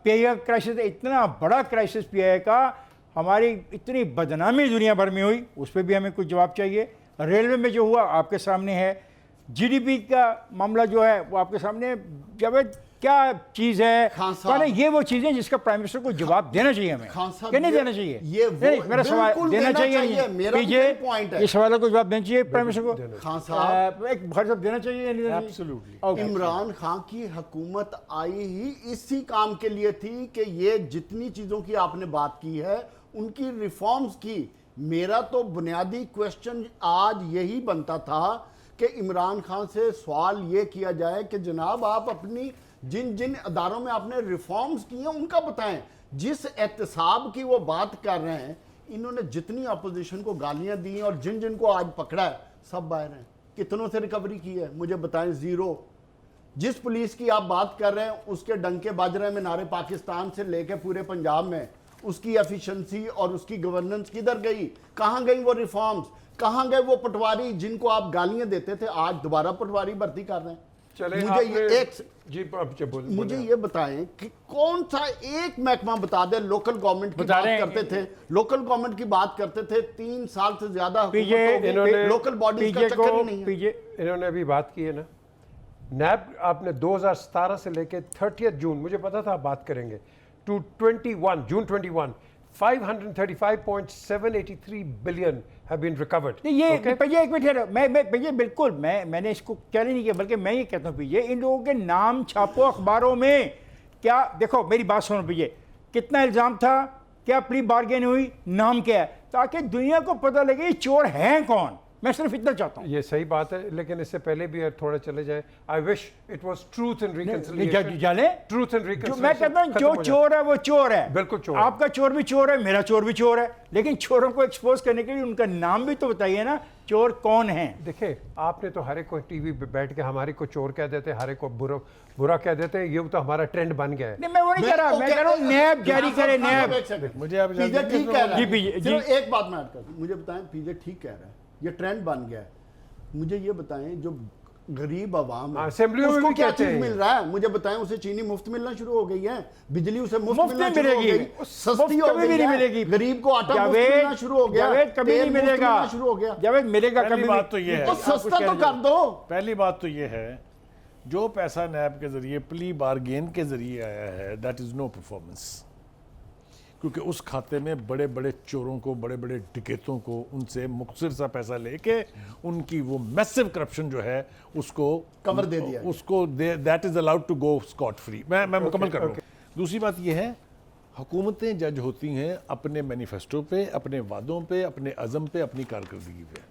पेय क्राइसिस, इतना बड़ा क्राइसिस पीआई का, हमारी इतनी बदनामी दुनिया भर में हुई, उस पर भी हमें कुछ जवाब चाहिए। रेलवे में जो हुआ आपके सामने है, जीडीपी का मामला जो है वो आपके सामने। जावेद, क्या चीज़ है खान साहब, ये वो चीज़ें जिसका प्राइम मिनिस्टर को जवाब देना चाहिए हमें, खान साहब, कि नहीं देना चाहिए? ये वो नहीं, मेरा सवाल बिल्कुल देना देना चाहिए, चाहिए। मेरा भी पीजे, यही point है। ये सवाल को जवाब देना चाहिए प्राइम मिनिस्टर को। खान साहब, एक भाई साहब देना चाहिए या नहीं देना चाहिए? Absolutely. Okay. इमरान खान की हुकूमत आई ही इसी काम के लिए थी कि ये जितनी चीज़ों की आपने बात की है उनकी रिफॉर्म्स की। मेरा तो बुनियादी क्वेश्चन आज यही बनता था कि इमरान खान से सवाल ये किया जाए कि जनाब आप अपनी जिन जिन अदारों में आपने रिफॉर्म्स की हैं उनका बताएं। जिस एहतसाब की वो बात कर रहे हैं, इन्होंने जितनी अपोजिशन को गालियां दी और जिन जिन को आज पकड़ा है सब बाहर हैं। कितनों से रिकवरी की है मुझे बताएं? ज़ीरो। जिस पुलिस की आप बात कर रहे हैं उसके डंके बज रहे हैं मीनारे पाकिस्तान से लेके पूरे पंजाब में, उसकी एफिशिएंसी और उसकी गवर्नेंस किधर गई? कहाँ गई वो रिफॉर्म्स? कहाँ गए वो पटवारी जिनको आप गालियां देते थे, आज दोबारा पटवारी भर्ती कर रहे हैं? चले मुझे ये एक जी अब जो मुझे ये बताएं कि कौन सा एक महकमा बता दे। लोकल गवर्नमेंट की बता बात रहे हैं। करते थे, लोकल गवर्नमेंट की बात करते थे, 3 साल से ज्यादा पीजे, हुकूमत हो गई, इन्होंने लोकल बॉडीज का पीजे चक्कर को ही नहीं है। पीजे इन्होंने अभी बात की है ना, नैब आपने 2017 से लेके 30 जून, मुझे पता था आप बात करेंगे, to 21 June 21 535.783 billion have been recovered. नहीं, ये Okay? भैया एक मिनट ठहरो, मैं भैया बिल्कुल मैंने इसको चैलेंज नहीं किया, बल्कि मैं ये कहता हूँ भैया इन लोगों के नाम छापो अखबारों में। क्या देखो मेरी बात सुनो भैया, कितना इल्ज़ाम था, क्या प्री बार्गेन हुई, नाम क्या है, ताकि दुनिया को पता लगे ये चोर हैं कौन। मैं सिर्फ इतना चाहता हूँ। ये सही बात है, लेकिन इससे पहले भी अगर थोड़ा चले जाए, I wish it was truth and reconciliation. जाने ट्रूथ एंड जो रिकंसिलिएशन। मैं कहता हूँ जो चोर है वो चोर है, बिल्कुल चोर है। आपका चोर भी चोर है, मेरा चोर भी चोर है, लेकिन चोरों को एक्सपोज करने के लिए उनका नाम भी तो बताइए ना, चोर कौन है। देखिए, आपने तो हर एक को टीवी पे बैठ के हमारे को चोर कह देते हैं, हर एक को बुरा कह देते हैं, ये तो हमारा ट्रेंड बन गया है। नहीं मैं वो नहीं कह रहा, मैं कह रहा हूँ नैब जारी करे, नैब। मुझे आप पीजे इजाज़त ठीक दें कह तो- रहा जी, है। पीजे, सिर्फ जी। एक बात मैं ऐड कर दूं, मुझे बताएं पीजे ठीक कह रहा है, ये ट्रेंड बन गया है। मुझे ये बताएं जो गरीब आवाम है असेंबलियों में उसको भी क्या कहते चीज हैं। मिल रहा है? मुझे बताएं, उसे चीनी मुफ्त मिलना शुरू हो गई है, बिजली उसे मुफ्त मुफ्त मिलना नहीं शुरू हो मिलेगी, गई, सस्ती हो कभी भी गई नहीं है, मिलेगी। गरीब को आटा मुफ्त जावेद, मिलना शुरू हो गया, जावेद कभी तेल नहीं मुफ्त मिलेगा, मिलना शुरू हो गया। जावेद मिलेगा पहली कभी बात तो ये है। तो सस्ता तो कर दो। पहली बात तो ये है, जो पैसा नैब के जरिए प्ली बारगेन के जरिए आया है, दैट इज नो परफॉर्मेंस। क्योंकि उस खाते में बड़े बड़े चोरों को, बड़े बड़े डिकेतों को, उनसे मुख्तसर सा पैसा लेके उनकी वो मैसिव करप्शन जो है उसको कवर दे दिया, उसको that is allowed to go scot free. मैं मुकम्मल कर रहा हूँ। दूसरी बात यह है, हुकूमतें जज होती हैं अपने मैनिफेस्टो पे, अपने वादों पे, अपने अज़म पे, अपनी कारकर्दगी पे।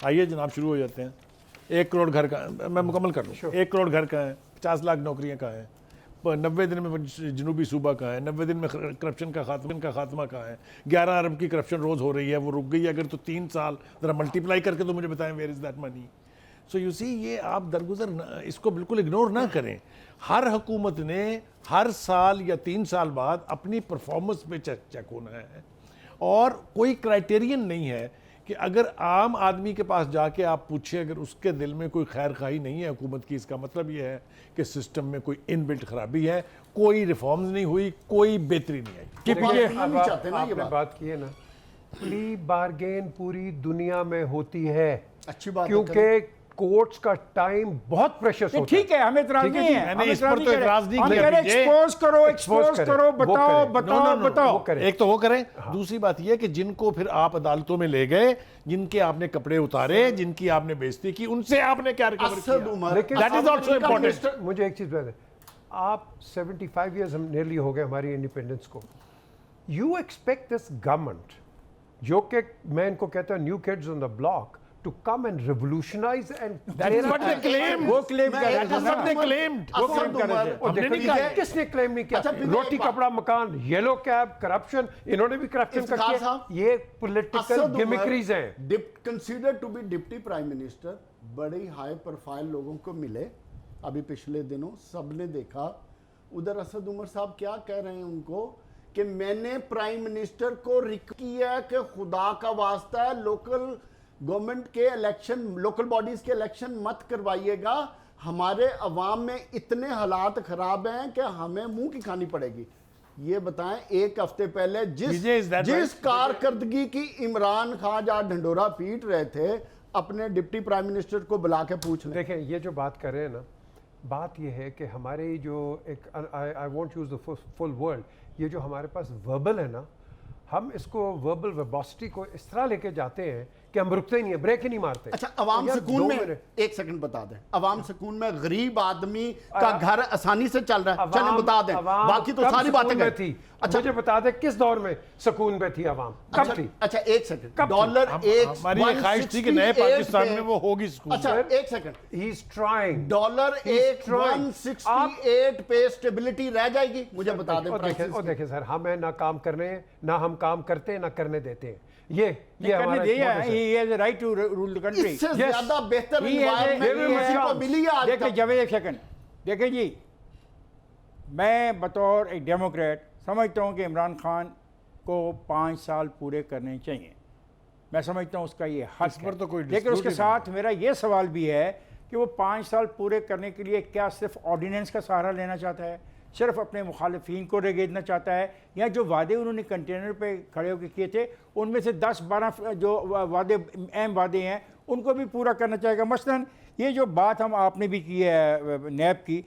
आइए जनाब, शुरू हो जाते हैं। 1 करोड़ घर का, मैं मुकम्मल कर लूँ। 1 करोड़ घर का है, 50 लाख नौकरियां कहाँ हैं, 90 दिन में जनूबी सूबा कहाँ है, 90 दिन में करप्शन का खात्मा कहाँ है, 11 अरब की करप्शन रोज़ हो रही है, वो रुक गई अगर तो 3 साल, ज़रा मल्टीप्लाई करके तो मुझे बताएं where is that money. So you see, ये आप दरगुजर इसको बिल्कुल इग्नोर ना करें। हर हुकूमत ने हर साल या 3 साल बाद अपनी परफॉर्मेंस पे चेक होना है, और कोई क्राइटेरियन नहीं है कि अगर आम आदमी के पास जाके आप पूछे, अगर उसके दिल में कोई खैर खाही नहीं है हुकूमत की, इसका मतलब ये है कि सिस्टम में कोई इनबिल्ट खराबी है, कोई रिफॉर्म्स नहीं हुई, कोई बेहतरी नहीं आई। आपने बात की है ना, प्ली बार्गेन पूरी दुनिया में होती है, अच्छी बात है, क्योंकि कोर्ट्स का टाइम बहुत प्रेशस होता है। ठीक है, हमें इतराज नहीं है, मैंने इस पर तो इतराज नहीं हम किया। कह रहे एक्सपोज करो, बताओ बताओ। एक तो वो करें, दूसरी बात ये कि जिनको फिर आप अदालतों में ले गए, जिनके आपने कपड़े उतारे, जिनकी आपने बेइज्जती की, उनसे आपने क्या रिकवर किया? लेकिन That is also important. मुझे एक चीज बता दें, आप 75 ईयर्स हम नियरली हो गए हमारी इंडिपेंडेंस को। यू एक्सपेक्ट दिस गवर्नमेंट, जो कि मैं इनको कहता हूं new kids on the block, to come and revolutionize and That is what they claimed. वो क्लेम कर रहे थे That's what they claimed. वो क्लेम कर रहे थे। और देखो ये किसने क्लेम नहीं किया? अच्छा, फिर रोटी एक बात- कपड़ा मकान, येलो कैब, करप्शन, इन्होंने भी करप्शन इफ्तिखार करके साहब, ये पॉलिटिकल गिमिक्रीज हैं। Consider to be deputy prime minister, बड़ी हाई प्रोफाइल लोगों को मिले अभी पिछले दिनों, सबने देखा उधर असद उमर साहब क्या कह रहे हैं उनको कि मैंने प्राइम मिनिस्टर को रिक्वेस्ट किया है कि खुदा का वास्ता है लोकल गवर्नमेंट के इलेक्शन, लोकल बॉडीज के इलेक्शन मत करवाइएगा, हमारे अवाम में इतने हालात खराब हैं कि हमें मुंह की खानी पड़ेगी। ये बताएं, एक हफ्ते पहले जिस कारकर्दगी की इमरान खान जहाँ ढंडोरा पीट रहे थे, अपने डिप्टी प्राइम मिनिस्टर को बुला के पूछ लें। देखें, ये जो बात कर रहे हैं ना, बात ये है कि हमारे जो एक, I want use the full world, ये जो हमारे पास वर्बल है ना, हम इसको वर्बल वेबॉसिटी को इस तरह लेके जाते हैं कि हम रुकते ही नहीं है, ब्रेक ही नहीं मारते। अच्छा, अवाम सुकून में, एक सेकंड बता दें, अवाम सुकून में गरीब आदमी का घर आसानी से चल रहा है, चलें बता दें, बाकी तो सारी बातें थी। अच्छा, मुझे बता दें किस दौर में सुकून में थी अवाम, कब थी? अच्छा एक सेकंड, डॉलर हमारी ये ख्वाहिश थी कि नए पाकिस्तान में वो होगी सुकून। अच्छा एक second, he is trying, dollar 168 पे स्टेबिलिटी रह जाएगी, मुझे बता दें। और देखें सर, हम है ना काम कर रहे हैं, ना हम काम करते हैं, ना करने देते हैं। ये हमारा right to rule the country. इससे ज्यादा बेहतर एनवायरनमेंट को मिली है आज देखिए तक। जावेद, एक सेकंड देखिए जी, मैं बतौर एक डेमोक्रेट समझता हूं कि इमरान खान को 5 साल पूरे करने चाहिए, मैं समझता हूं उसका ये हक पर तो कोई है। लेकिन उसके साथ मेरा ये सवाल भी है कि वो 5 साल पूरे करने के लिए क्या सिर्फ ऑर्डिनेंस का सहारा लेना चाहता है, सिर्फ अपने मुखालिफिन को रेगेजना चाहता है, या जो वादे उन्होंने कंटेनर पे खड़े होकर किए थे उनमें से 10-12 जो वादे अहम वादे हैं उनको भी पूरा करना चाहेगा। मसलन ये जो बात हम आपने भी की है नैब की,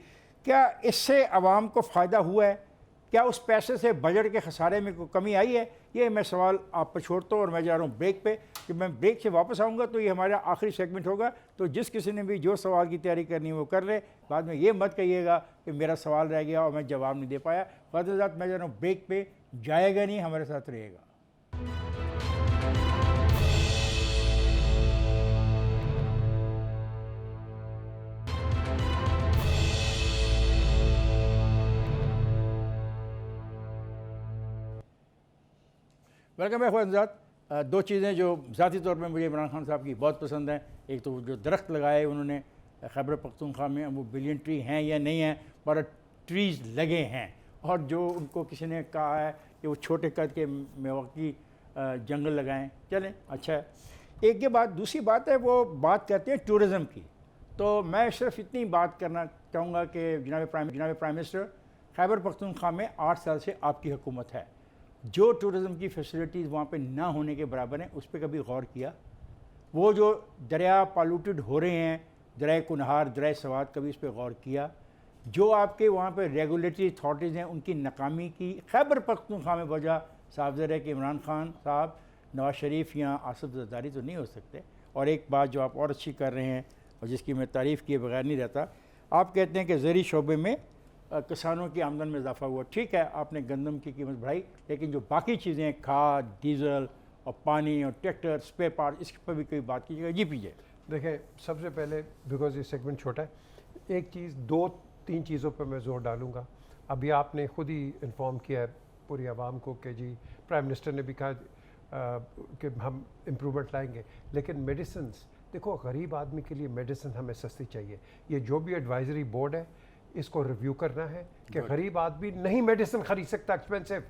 क्या इससे आवाम को फ़ायदा हुआ है? क्या उस पैसे से बजट के खसारे में कोई कमी आई है? ये मैं सवाल आप पर छोड़ता हूँ और मैं जा रहा हूँ ब्रेक पे। कि मैं ब्रेक से वापस आऊँगा तो ये हमारा आखिरी सेगमेंट होगा, तो जिस किसी ने भी जो सवाल की तैयारी करनी है वो कर ले। बाद में ये मत कहिएगा कि मेरा सवाल रह गया और मैं जवाब नहीं दे पाया। फ़ाज़िल, मैं जा रहा हूँ ब्रेक पे, जाएगा नहीं, हमारे साथ रहेगा। वेलकम है ख्वाजात। 2 चीज़ें जो ज़ाती तौर पर मुझे इमरान खान साहब की बहुत पसंद हैं, एक तो जो दरख्त लगाए उन्होंने खैबर पख्तूनख्वा में, वो बिलियन ट्री हैं या नहीं हैं, पर ट्रीज़ लगे हैं। और जो उनको किसी ने कहा है कि वो छोटे कद के मिल्वॉकी जंगल लगाएं, चलें अच्छा है। एक के बाद दूसरी बात है, वो बात करते हैं टूरिज़म की। तो मैं सिर्फ इतनी बात करना चाहूँगा कि जनाब प्राइम मिनिस्टर, खैबर पख्तूनख्वा में 8 साल से आपकी हुकूमत है, जो टूरिज़म की फैसिलिटीज़ वहाँ पे ना होने के बराबर हैं, उस पर कभी गौर किया? वो जो दरिया पॉल्यूटेड हो रहे हैं, दरिया कुनहार, दरिया सवात, कभी इस पर गौर किया? जो आपके वहाँ पे रेगुलेटरी अथॉरिटीज़ हैं उनकी नाकामी की खैबर पख्तूनख्वा में वजह साफ ज़ाहिर है कि इमरान खान साहब नवाज शरीफ या आसिफ जरदारी तो नहीं हो सकते। और एक बात जो आप और अच्छी कर रहे हैं और जिसकी मैं तारीफ़ किए बगैर नहीं रहता, आप कहते हैं कि ज़रूरी शोबे में किसानों की आमदन में इजाफा हुआ। ठीक है, आपने गंदम की कीमत बढ़ाई, लेकिन जो बाकी चीज़ें खाद, डीजल और पानी और ट्रैक्टर, स्पेयर पार्ट, इस पर भी कोई बात कीजिएगा। जी पीजिए। देखें, सबसे पहले बिकॉज ये सेगमेंट छोटा है, एक चीज़ 2-3 चीज़ों पर मैं जोर डालूंगा। अभी आपने खुद ही इन्फॉर्म किया है पूरी आवाम को कि जी प्राइम मिनिस्टर ने भी कहा कि हम इम्प्रूवमेंट लाएंगे, लेकिन मेडिसिन, देखो गरीब आदमी के लिए मेडिसिन हमें सस्ती चाहिए। ये जो भी एडवाइजरी बोर्ड है इसको रिव्यू करना है कि गरीब आदमी नहीं मेडिसिन खरीद सकता एक्सपेंसिव।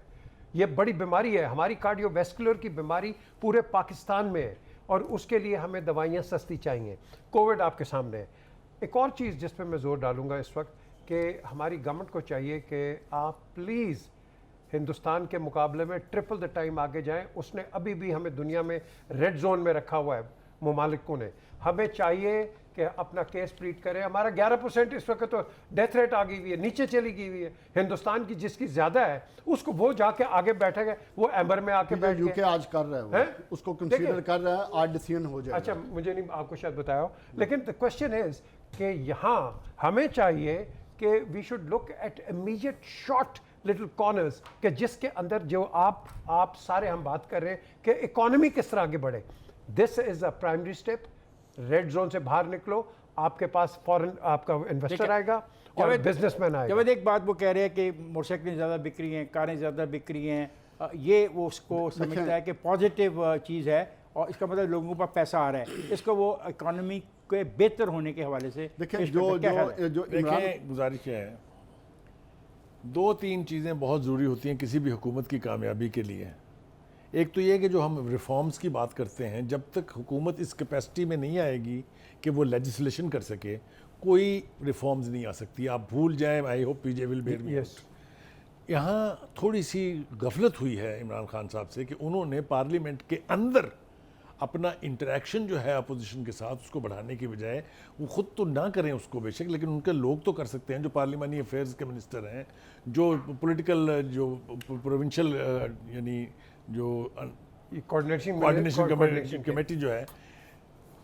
ये बड़ी बीमारी है, हमारी कार्डियोवैस्कुलर की बीमारी पूरे पाकिस्तान में है और उसके लिए हमें दवाइयाँ सस्ती चाहिए। कोविड आपके सामने है। एक और चीज़ जिस पर मैं ज़ोर डालूँगा इस वक्त कि हमारी गवर्नमेंट को चाहिए कि आप प्लीज़ हिंदुस्तान के मुकाबले में ट्रिपल द टाइम आगे जाएं। उसने अभी भी हमें दुनिया में रेड जोन में रखा हुआ है मुमालिकों ने। हमें चाहिए कि अपना केस प्लीट करें। हमारा 11% इस वक्त तो डेथ रेट आ गई हुई है, नीचे चली गई हुई है। हिंदुस्तान की जिसकी ज़्यादा है उसको वो जाके आगे बैठेगा, वो एम्बर में आके बैठ यूके आज कर रहा है वो, उसको कंसीडर कर रहा है, आज डिसीजन हो जाएगा। अच्छा, मुझे नहीं, आपको शायद बताया हो, लेकिन द क्वेश्चन इज कि यहाँ हमें चाहिए कि we should look at immediate short little corners कि जिसके अंदर जो आप सारे हम बात कर रहे हैं कि इकोनॉमी किस तरह आगे बढ़े। This is a primary step. Red zone से बाहर निकलो, आपके पास फॉरेन आपका इन्वेस्टर आएगा और बिजनेसमैन आएगा। जब एक बात वो कह रहे हैं कि मोटरसाइकिलें ज़्यादा बिक रही हैं, कारें ज़्यादा बिक रही हैं, ये वो उसको समझता है कि पॉजिटिव चीज़ है और इसका मतलब लोगों पर पैसा आ रहा है। इसको वो इकोनॉमी के बेहतर होने के हवाले से देखिए जो देखिए गुजारिश है, 2-3 चीज़ें बहुत ज़रूरी होती हैं किसी भी हुकूमत की कामयाबी के लिए। एक तो ये कि जो हम रिफॉर्म्स की बात करते हैं, जब तक हुकूमत इस कैपेसिटी में नहीं आएगी कि वो लेजिस्लेशन कर सके, कोई रिफॉर्म्स नहीं आ सकती। आप भूल जाएं, I hope PJ will bear me out. यहाँ थोड़ी सी गफलत हुई है इमरान खान साहब से कि उन्होंने पार्लियामेंट के अंदर अपना इंटरेक्शन जो है अपोजिशन के साथ उसको बढ़ाने की बजाय, वो ख़ुद तो ना करें उसको बेशक, लेकिन उनके लोग तो कर सकते हैं जो पार्लियामानी अफेयर्स के मिनिस्टर हैं, जो पॉलिटिकल जो प्रोविंशियल यानी जो कोऑर्डिनेशन कमेटी जो है।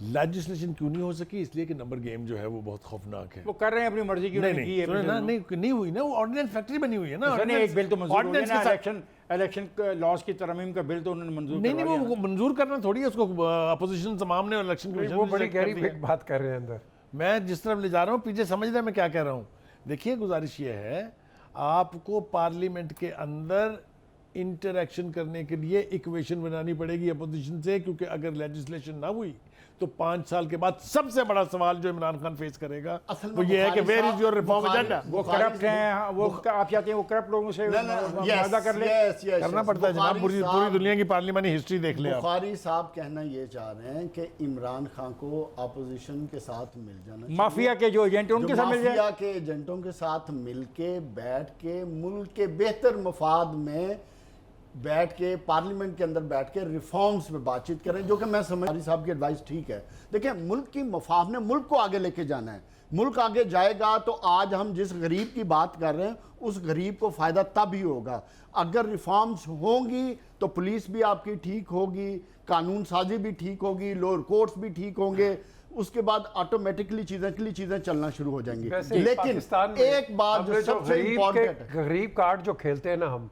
लेजिस्लेशन क्यों नहीं हो सकी? इसलिए कि नंबर गेम जो है वो बहुत खौफनाक है। वो कर रहे हैं अपनी मर्जी की। नहीं हुई ना, वो ऑर्डिनेंस फैक्ट्री बनी हुई है ना। एक बिल तो मंजूर हो गया ना, इलेक्शन लॉज की तरमीम का बिल तो उन्होंने मंजूर नहीं, वो मंजूर करना थोड़ी है उसको, अपोजिशन तमाम ने इलेक्शन कमीशन वो बड़ी गहरी बात कर रहे हैं अंदर। मैं जिस तरफ ले जा रहा हूँ पीछे समझ रहे हैं मैं क्या कह रहा हूँ। देखिए गुजारिश ये है, आपको पार्लियामेंट के अंदर इंटरेक्शन करने के लिए इक्वेशन बनानी पड़ेगी अपोजिशन से, क्योंकि अगर लेजिस्लेशन ना हुई तो 5 साल के बाद सबसे बड़ा सवाल जो इमरान खान फेस करेगा वो ये है कि where is your reform agenda. वो करप्ट हैं, वो आप चाहते हैं वो करप्ट लोगों से वादा कर ले। करना पड़ता है जनाब, पूरी दुनिया की पार्लियामानी हिस्ट्री देख ले। बुखारी साहब कहना ये चाह रहे हैं कि इमरान खान को अपोजिशन के साथ मिल जाना, माफिया के जो एजेंट हैं उनके साथ मिल जाए, माफिया के एजेंटों के साथ मिलके बैठ के मुल्क के बेहतर मफाद में बैठ के पार्लियामेंट के अंदर बैठ के रिफॉर्म्स पे बातचीत करें, जो कि मैं समझ रही साहब की एडवाइस ठीक है। देखिए मुल्क की मफाद ने मुल्क को आगे लेके जाना है, मुल्क आगे जाएगा तो आज हम जिस गरीब की बात कर रहे हैं उस गरीब को फ़ायदा तब ही होगा अगर रिफॉर्म्स होंगी। तो पुलिस भी आपकी ठीक होगी, कानून साजी भी ठीक होगी, लोअर कोर्ट्स भी ठीक होंगे, उसके बाद ऑटोमेटिकली चीज़ें चलना शुरू हो जाएंगी। लेकिन एक बात जो सबसे इम्पोर्टेंट, गरीब कार्ड जो खेलते हैं ना हम,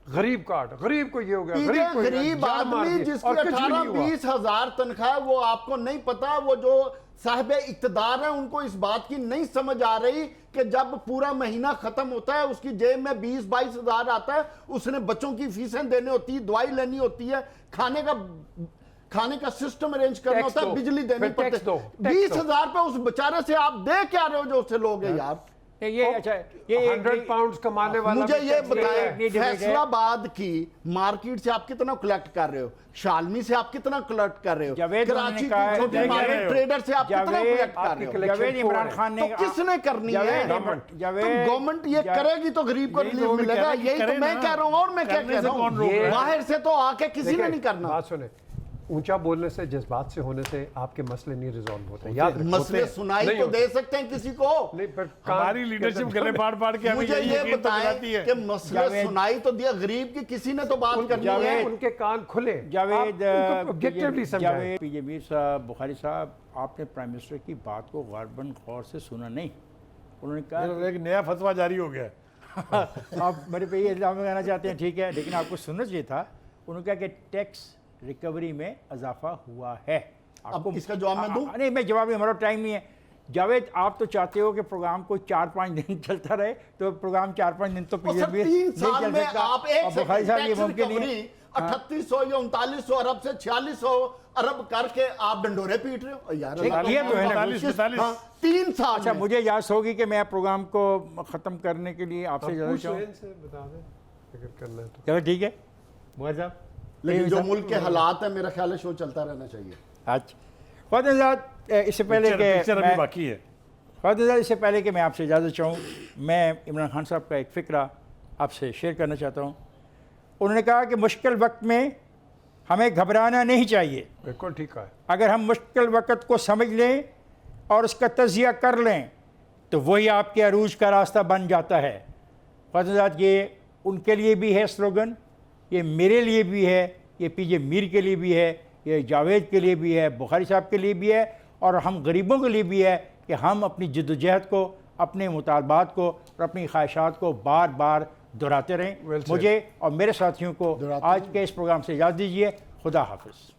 गरीब कार्ड, गरीब को ये हो गया, गरीब आदमी जिसकी 18-20 हजार तनख्वाह, वो आपको नहीं पता, वो जो साहिब इक्तदार है उनको इस बात की नहीं समझ आ रही कि जब पूरा महीना खत्म होता है उसकी जेब में 20-22 हजार आता है, उसने बच्चों की फीसें देनी होती है, दवाई लेनी होती है, खाने का सिस्टम अरेंज करना होता है, बिजली देनी पड़ती है। 20,000 पे उस बेचारे से आप दे क्या रहे हो जो उससे लोग हैं यार? ये अच्छा, ये 100 पाउंड कमाने वाला, मुझे ये बताएं फैसलाबाद की मार्केट से आप कितना कलेक्ट कर रहे हो, शालमी से आप कितना कलेक्ट कर रहे हो, कराची की छोटी मार्केट ट्रेडर से आप कितना कलेक्ट कर रहे हो? जावेद इमरान खान ने, तो किसने करनी है? गवर्नमेंट ये करेगी तो गरीब को रिलीफ मिलेगा। यही तो मैं कह रहा हूँ। और मैं क्या कह रहा हूँ, बाहर से तो आके किसी ने नहीं करना। बात सुने, ऊंचा बोलने से, जज्बात से होने से आपके मसले नहीं रिजॉल्व होते। याद रखो। मसले सुनाई नहीं तो होते। दे सकते हैं किसी को। नहीं, पर हमारी लीडरशिप गले फाड़ फाड़ के हमें मुझे यही ये यकीन तो बताएं दिलाती है कि मसले जावेद- सुनाई तो दिया, गरीब की किसी ने तो बात करनी है। जावेद- उनके कान खुले। जावेद ऑब्जेक्टिवली समझाएं। जावेद पीजे मीर साहब, बुखारी साहब, आपने प्राइम मिनिस्टर की बात को गौरबन गौर से सुना नहीं। उन्होंने कहा एक नया फतवा जारी हो गया है। आप मेरे पे ये इल्ज़ाम लगाना चाहते हैं, ठीक है, लेकिन आपको सुनना चाहिए था। उन्होंने कहा कि टैक्स रिकवरी में इजाफा हुआ है। अब इसका जवाब मैं दूं? नहीं, मैं जवाब, हमारा टाइम नहीं है। जावेद, आप तो चाहते हो कि प्रोग्राम को 4-5 दिन चलता रहे, तो प्रोग्राम 4-5 दिन तो और पीजे सर, मीर 3 नहीं साल चल में सकता। आप एक और बुखारी साहब, ये मुमकिन नहीं है। 3800 या 3900 अरब से 4600 अरब करके आप डंडोरे पीट रहे हो यार। ठीक, अल्लाह ये का तो है ना, 45 हाँ, 3 साल अच्छा, में। मुझे याद होगी कि मैं प्रोग्राम को ख़त्म करने के लिए आपसे इजाज़त पूछ चाहूँ। सुहेल से बता दें अगर करना है तो। चलो ठीक है, मुआज़ लेकिन जो मुल्क के हालात है, मेरा ख्याल है शो चलता रहना चाहिए। अच्छा ख्वाजा साहब, इससे पहले पिक्चर अभी कि बाकी है। ख्वाजा साहब, इससे पहले कि मैं आपसे इजाज़त चाहूँ, मैं इमरान खान साहब का एक फ़िक्रा आपसे शेयर करना चाहता हूँ। उन्होंने कहा कि मुश्किल वक्त में हमें घबराना नहीं चाहिए। बिल्कुल ठीक है। अगर हम मुश्किल वक्त को समझ लें और उसका तज़िया कर लें तो वही आपके अरूज का रास्ता बन जाता है। ख्वाजा साहब, ये उनके लिए भी है स्लोगन, ये मेरे लिए भी है, ये पीजे मीर के लिए भी है, ये जावेद के लिए भी है, बुखारी साहब के लिए भी है, और हम गरीबों के लिए भी है कि हम अपनी जद्दोजहद को, अपने मुतालबात को और अपनी ख्वाहिशात को बार बार दोहराते रहें। Well said. मुझे और मेरे साथियों को दोहराते आज के इस प्रोग्राम से इजाज़त दीजिए। खुदा हाफिज़।